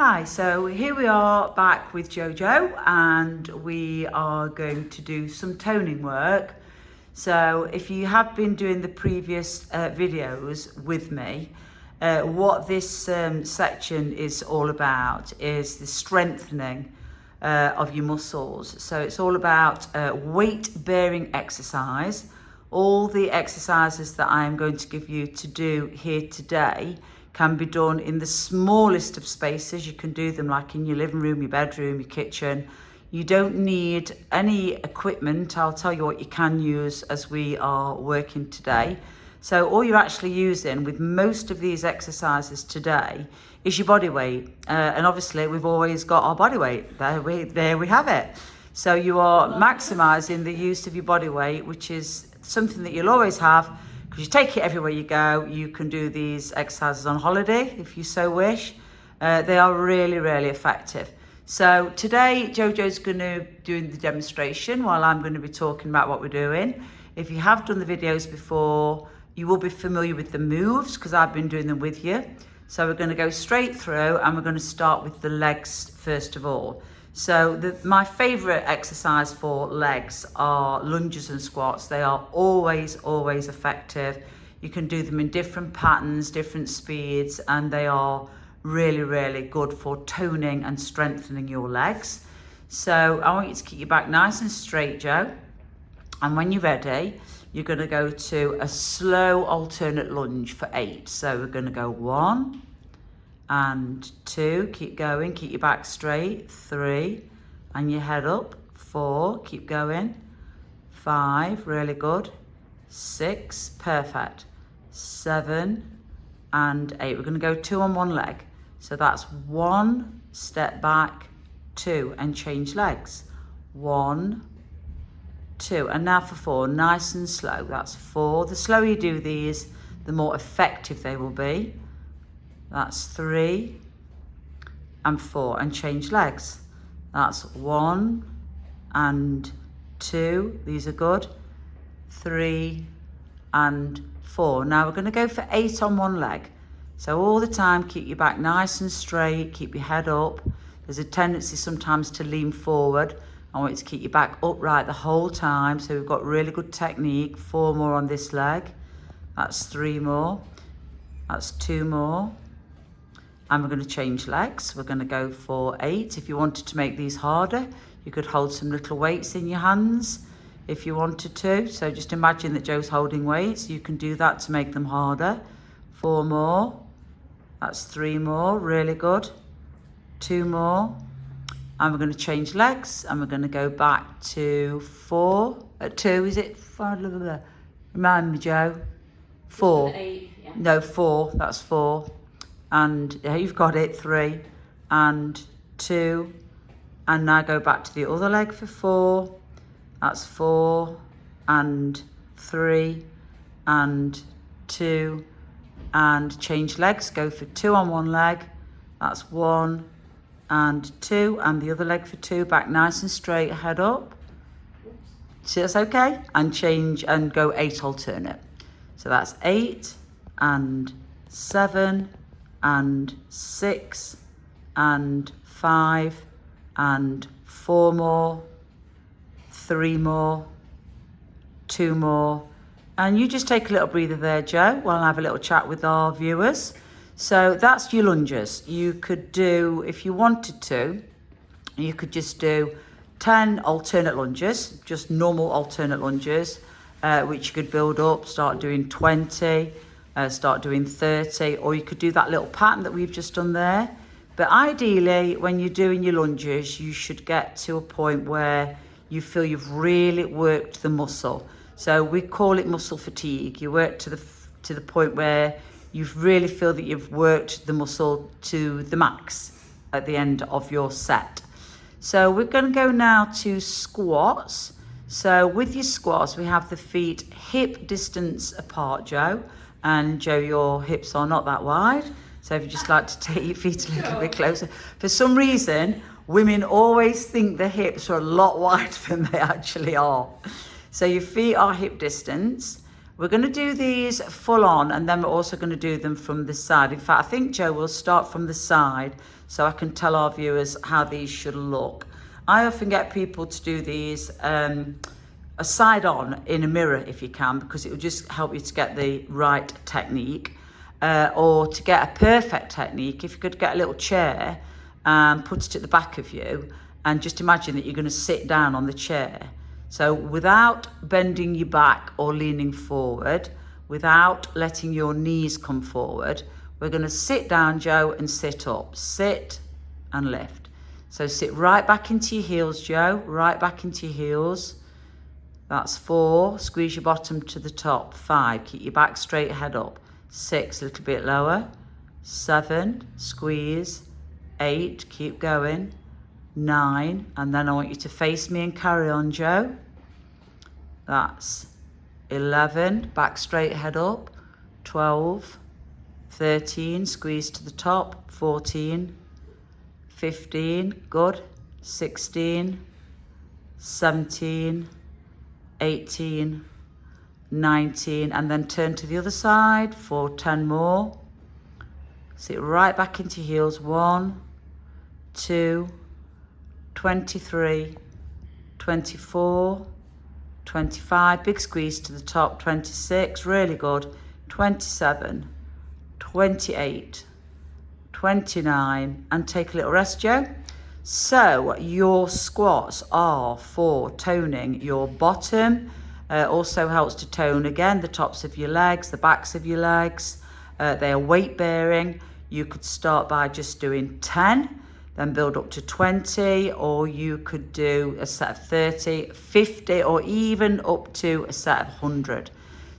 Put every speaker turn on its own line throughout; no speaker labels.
Hi, so here we are back with Jojo and we are going to do some toning work. So if you have been doing the previous videos with me, what this section is all about is the strengthening of your muscles. So it's all about weight bearing exercise. All the exercises that I am going to give you to do here today can be done in the smallest of spaces. You can do them like in your living room, your bedroom, your kitchen. You don't need any equipment. I'll tell you what you can use as we are working today. So all you're actually using with most of these exercises today is your body weight. And obviously we've always got our body weight. There we have it. So you are maximising the use of your body weight, which is something that you'll always have. You take it everywhere you go. You can do these exercises on holiday if you so wish. They are really, really effective. So today Jojo's going to do the demonstration while I'm going to be talking about what we're doing. If you have done the videos before, you will be familiar with the moves because I've been doing them with you. So we're going to go straight through and we're going to start with the legs first of all. So my favourite exercise for legs are lunges and squats. They are always effective. You can do them in different patterns, different speeds, and they are really, really good for toning and strengthening your legs. So I want you to keep your back nice and straight, Joe. And when you're ready, you're going to go to a slow alternate lunge for 8. So we're going to go 1 and 2, keep going, keep your back straight, 3, and your head up, 4, keep going, 5, really good, 6, perfect, 7 and 8. We're going to go 2 on one leg. So that's 1, step back, 2, and change legs, 1, 2, and now for 4, nice and slow, that's 4. The slower you do these, the more effective they will be. That's 3 and 4, and change legs. That's 1 and 2, these are good, 3 and 4. Now we're going to go for 8 on one leg. So all the time keep your back nice and straight, keep your head up. There's a tendency sometimes to lean forward. I want you to keep your back upright the whole time. So we've got really good technique. 4 more on this leg. That's 3 more. That's 2 more. And we're going to change legs. We're going to go for 8. If you wanted to make these harder, you could hold some little weights in your hands if you wanted to. So just imagine that Joe's holding weights. You can do that to make them harder. 4 more. That's 3 more. Really good. 2 more. And we're going to change legs. And we're going to go back to 4. 2, is it? Remind me, Joe. 4.
8, yeah.
No, 4. That's 4. And you've got it, 3 and 2, and now go back to the other leg for 4. That's 4 and 3 and 2, and change legs. Go for 2 on one leg. That's 1 and 2, and the other leg for 2. Back nice and straight, head up. See, that's okay. And change and go 8 alternate. So that's 8 and 7 and 6 and 5 and 4 more, 3 more, 2 more. And you just take a little breather there, Joe, while I have a little chat with our viewers. So that's your lunges. You could do, if you wanted to, you could just do 10 alternate lunges, just normal alternate lunges, which you could build up, start doing 20, start doing 30, or you could do that little pattern that we've just done there. But ideally, when you're doing your lunges, you should get to a point where you feel you've really worked the muscle. So we call it muscle fatigue. You work to the point where you really feel that you've worked the muscle to the max at the end of your set. So we're going to go now to squats. So with your squats, we have the feet hip distance apart, Joe. And Joe, your hips are not that wide. So if you just like to take your feet a little bit closer. For some reason, women always think the hips are a lot wider than they actually are. So your feet are hip distance. We're going to do these full on, and then we're also going to do them from the side. In fact, I think Joe will start from the side. so I can tell our viewers how these should look. I often get people to do these a side on in a mirror if you can, because it will just help you to get the right technique, or to get a perfect technique, if you could get a little chair and put it at the back of you and just imagine that you're going to sit down on the chair. So without bending your back or leaning forward, without letting your knees come forward, we're going to sit down, Joe, and sit up. Sit and lift. So sit right back into your heels, Joe, right back into your heels. That's 4, squeeze your bottom to the top. 5, keep your back straight, head up. 6, a little bit lower. 7, squeeze. 8, keep going. 9, and then I want you to face me and carry on, Joe. That's 11, back straight, head up. 12, 13, squeeze to the top. 14, 15, good. 16, 17, 18, 19, and then turn to the other side for 10 more. Sit right back into heels. 1, 2, 23, 24, 25, big squeeze to the top. 26, really good. 27, 28, 29, and take a little rest, Joe. So your squats are for toning your bottom, also helps to tone again the tops of your legs, the backs of your legs. They are weight bearing. You could start by just doing 10, then build up to 20, or you could do a set of 30, 50, or even up to a set of 100.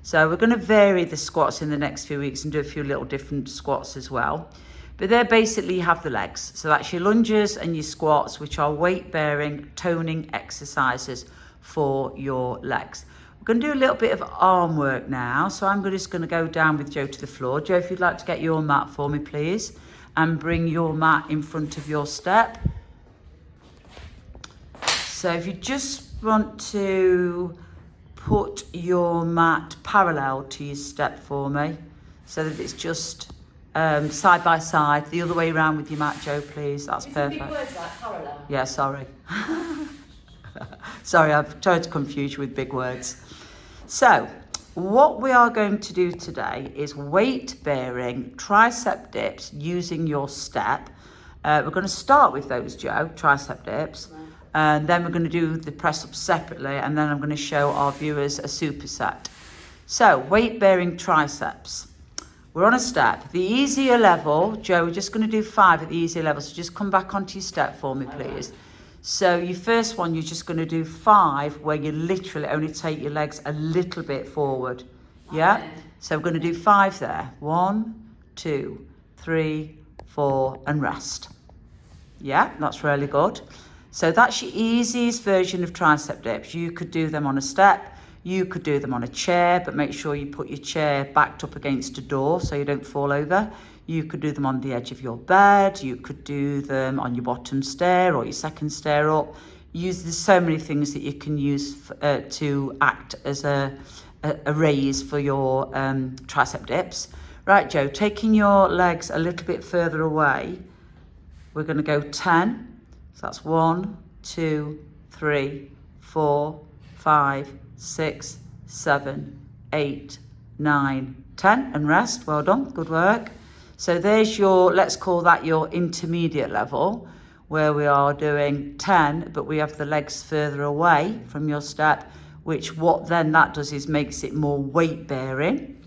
So we're going to vary the squats in the next few weeks and do a few little different squats as well. But they basically have the legs. So that's your lunges and your squats, which are weight bearing toning exercises for your legs. We're going to do a little bit of arm work now. So I'm just going to go down with Joe to the floor. Joe, if you'd like to get your mat for me, please. And bring your mat in front of your step. So if you just want to put your mat parallel to your step for me, so that it's just side by side, the other way around with your mat, Joe, please. That's perfect. Big words like parallel. Yeah, sorry. Sorry, I've tried to confuse you with big words. So what we are going to do today is weight bearing tricep dips using your step. We're going to start with those, Joe, tricep dips, and then we're going to do the press ups separately, and then I'm going to show our viewers a superset. So weight bearing triceps. We're on a step. The easier level, Joe, we're just going to do 5 at the easier level, so just come back onto your step for me, please. So your first one, you're just going to do 5 where you literally only take your legs a little bit forward. Yeah? So we're going to do 5 there. 1, 2, 3, 4, and rest. Yeah, that's really good. So that's your easiest version of tricep dips. You could do them on a step. You could do them on a chair, but make sure you put your chair backed up against a door so you don't fall over. You could do them on the edge of your bed. You could do them on your bottom stair or your second stair up. There's so many things that you can use to act as a raise for your tricep dips. Right, Joe, taking your legs a little bit further away, we're going to go 10. So that's 1, 2, 3, 4, 5, 6, 7, 8, 9, 10, and rest. Well done, good work. So there's your, let's call that your intermediate level, where we are doing 10, but we have the legs further away from your step, which what then that does is makes it more weight bearing.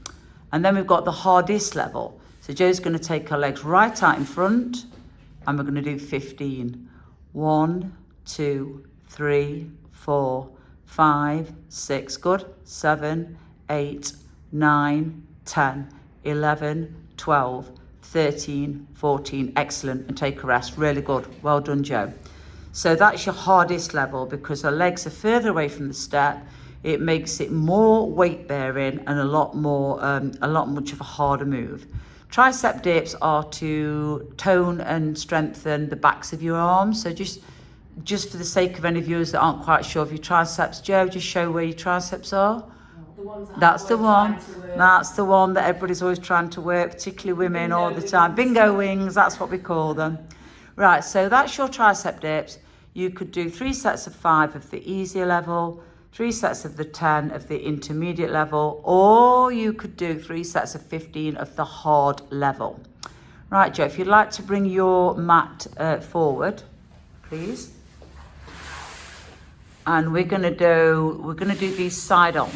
And then we've got the hardest level. So Joe's going to take her legs right out in front, and we're going to do 15. 1, 2, 3, 4, 5, 6, good. 7, 8, 9, 10, 11, 12, 13, 14, excellent, and take a rest. Really good. Well done, Joe. So that's your hardest level because the legs are further away from the step. It makes it more weight bearing and a lot much of a harder move. Tricep dips are to tone and strengthen the backs of your arms. So just for the sake of any viewers that aren't quite sure of your triceps, Joe, just show where your triceps are. That's the one. That's the one that everybody's always trying to work, particularly women all the time. Bingo wings, that's what we call them. Right, so that's your tricep dips. You could do 3 sets of 5 of the easier level, 3 sets of the 10 of the intermediate level, or you could do 3 sets of 15 of the hard level. Right, Joe, if you'd like to bring your mat forward, please. And we're gonna do these side on.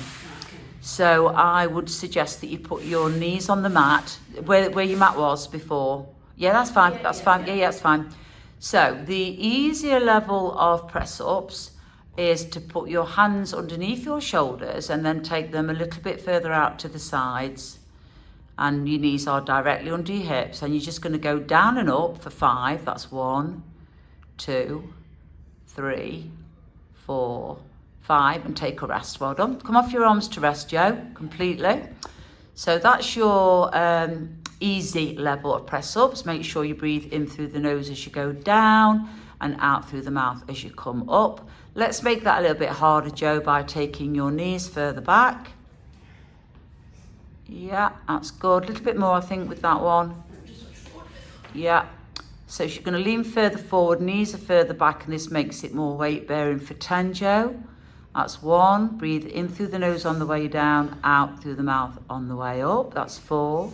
So I would suggest that you put your knees on the mat, where your mat was before. Yeah, that's fine, that's fine, yeah, that's fine. So the easier level of press ups is to put your hands underneath your shoulders and then take them a little bit further out to the sides. And your knees are directly under your hips, and you're just gonna go down and up for 5. That's 1, 2, 3, 4, 5, and take a rest. Well done. Come off your arms to rest, Joe, completely. So that's your easy level of press ups. Make sure you breathe in through the nose as you go down and out through the mouth as you come up. Let's make that a little bit harder, Joe, by taking your knees further back. Yeah, that's good. A little bit more, I think, with that one. Yeah. So you're going to lean further forward, knees are further back, and this makes it more weight bearing for 10, Joe. That's 1. Breathe in through the nose on the way down, out through the mouth on the way up. That's 4,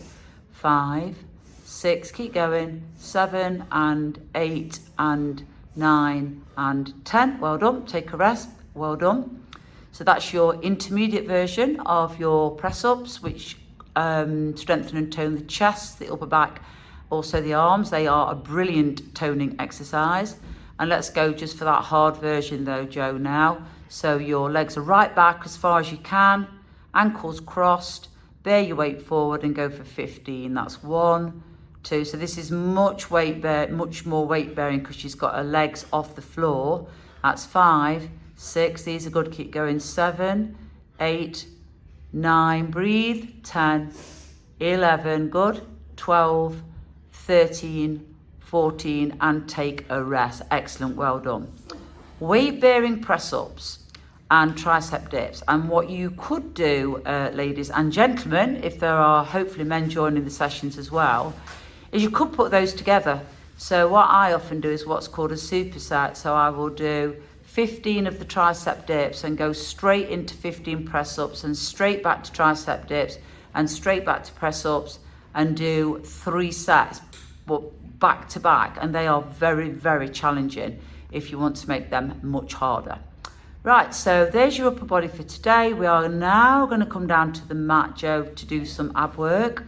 5, 6. Keep going. 7 and 8 and 9 and 10. Well done. Take a rest. Well done. So that's your intermediate version of your press ups, which strengthen and tone the chest, the upper back, also the arms. They are a brilliant toning exercise. And let's go just for that hard version though, Joe, now. So your legs are right back as far as you can, ankles crossed, bear your weight forward and go for 15. That's 1, 2. So this is much more weight bearing because she's got her legs off the floor. That's 5, 6. These are good. Keep going. 7, 8, 9. Breathe. 10, 11. Good. 12, 13, 14, and take a rest. Excellent. Well done. Weight bearing press ups and tricep dips. And what you could do, ladies and gentlemen, if there are hopefully men joining the sessions as well, is you could put those together. So what I often do is what's called a superset. So I will do 15 of the tricep dips and go straight into 15 press ups and straight back to tricep dips and straight back to press ups and do 3 sets, but back to back. And they are very, very challenging if you want to make them much harder. Right, so there's your upper body for today. We are now going to come down to the mat, Joe, to do some ab work.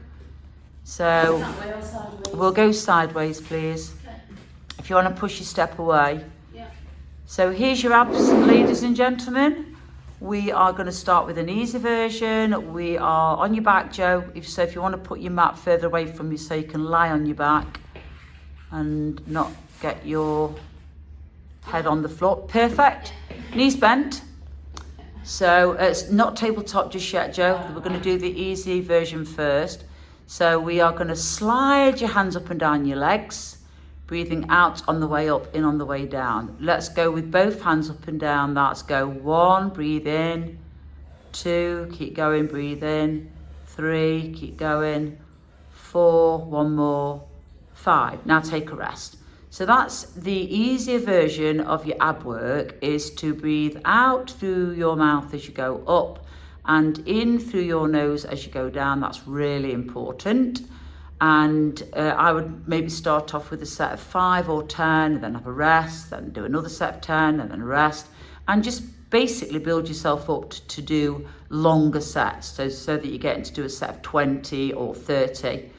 So we'll go sideways, please. Okay. If you want to push your step away. Yeah. So here's your abs, ladies and gentlemen. We are going to start with an easy version. We are on your back, Joe. If you want to put your mat further away from you so you can lie on your back and not get your head on the floor. Perfect. Knees bent. So it's not tabletop just yet, Joe. We're going to do the easy version first. So we are going to slide your hands up and down your legs, breathing out on the way up, in on the way down. Let's go with both hands up and down. That's go 1, breathe in, 2, keep going, breathe in, 3, keep going, 4, 1 more, 5. Now take a rest. So that's the easier version of your ab work, is to breathe out through your mouth as you go up and in through your nose as you go down. That's really important. And I would maybe start off with a set of 5 or 10, and then have a rest, then do another set of 10 and then a rest, and just basically build yourself up to do longer sets, so that you get into do a set of 20 or 30,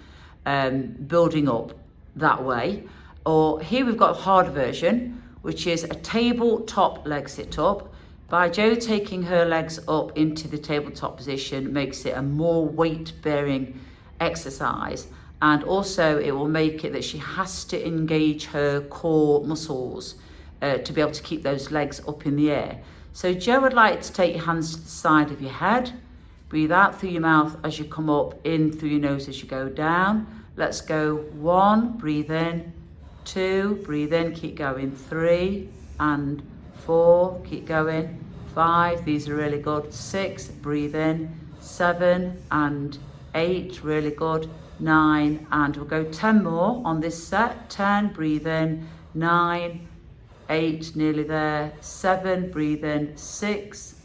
building up that way. Or here we've got a hard version, which is a tabletop leg sit up. By Joe taking her legs up into the tabletop position makes it a more weight bearing exercise, and also it will make it that she has to engage her core muscles to be able to keep those legs up in the air. So Joe would like to take your hands to the side of your head, breathe out through your mouth as you come up, in through your nose as you go down. Let's go 1, breathe in, 2, breathe in, keep going, 3 and 4, keep going, 5, these are really good, 6, breathe in, 7 and 8, really good, 9, and we'll go 10 more on this set. 10, breathe in, 9, 8, nearly there, 7, breathe in, 6,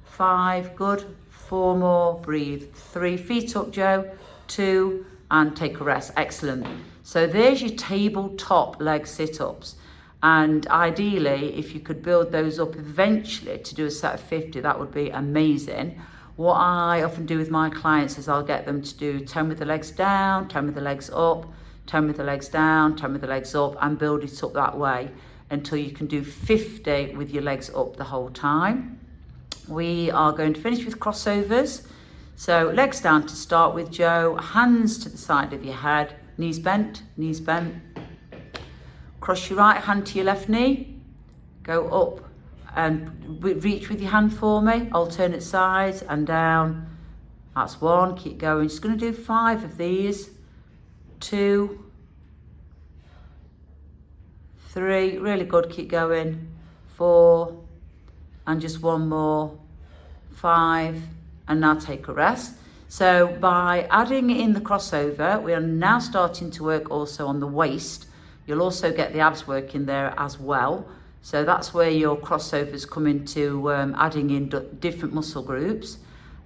5, good, 4 more, breathe, 3, feet up, Joe, 2, and take a rest, excellent. So there's your tabletop leg sit-ups. And ideally, if you could build those up eventually to do a set of 50, that would be amazing. What I often do with my clients is I'll get them to do 10 with the legs down, 10 with the legs up, 10 with the legs down, 10 with the legs up, and build it up that way until you can do 50 with your legs up the whole time. We are going to finish with crossovers. So legs down to start with, Joe, hands to the side of your head, knees bent, knees bent. Cross your right hand to your left knee, go up and reach with your hand for me, alternate sides and down. That's 1, keep going. Just going to do 5 of these. 2, 3, really good, keep going. 4, and just 1 more. 5, and now take a rest. So by adding in the crossover, we are now starting to work also on the waist. You'll also get the abs working there as well. So that's where your crossovers come into adding in different muscle groups.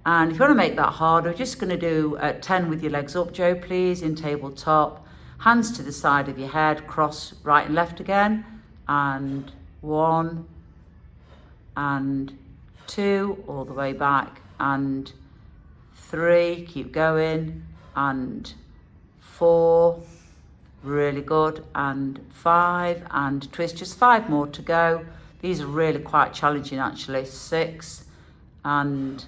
And if you want to make that harder, we're just going to do 10 with your legs up, Joe, please, in tabletop. Hands to the side of your head, cross right and left again. And 1, and 2, all the way back. And 3, keep going. And 4, really good, and 5, and twist, just 5 more to go. These are really quite challenging actually. 6 and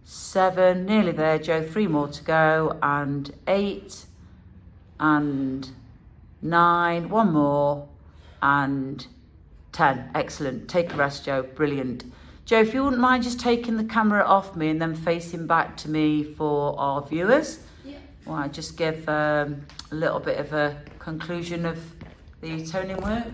7, nearly there, Joe, 3 more to go, and 8 and 9, 1 more, and 10. Excellent. Take a rest, Joe. Brilliant. Joe, if you wouldn't mind just taking the camera off me and then facing back to me for our viewers. Well, I just give a little bit of a conclusion of the toning work.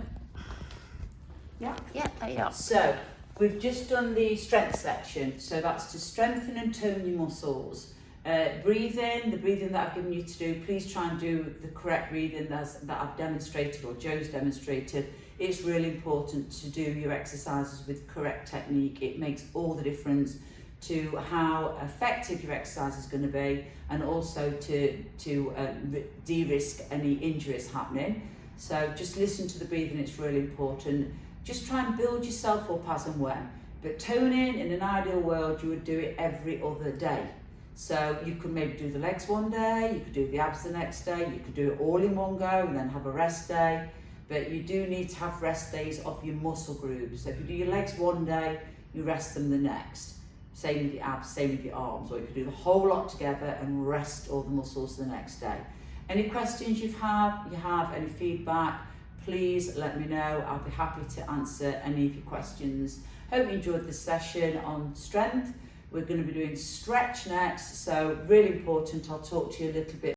Yeah. So we've just done the strength section. So that's to strengthen and tone your muscles. Breathing, the breathing that I've given you to do, please try and do the correct breathing that I've demonstrated or Joe's demonstrated. It's really important to do your exercises with correct technique. It makes all the difference to how effective your exercise is going to be, and also to de-risk any injuries happening. So just listen to the breathing, it's really important. Just try and build yourself up as and when. But toning, in an ideal world, you would do it every other day. So you could maybe do the legs one day, you could do the abs the next day, you could do it all in one go and then have a rest day. But you do need to have rest days of your muscle groups. So if you do your legs one day, you rest them the next. Same with the abs, same with the arms, or you could do the whole lot together and rest all the muscles the next day. Any questions you have, any feedback, please let me know. I'll be happy to answer any of your questions. Hope you enjoyed this session on strength. We're going to be doing stretch next, so really important. I'll talk to you a little bit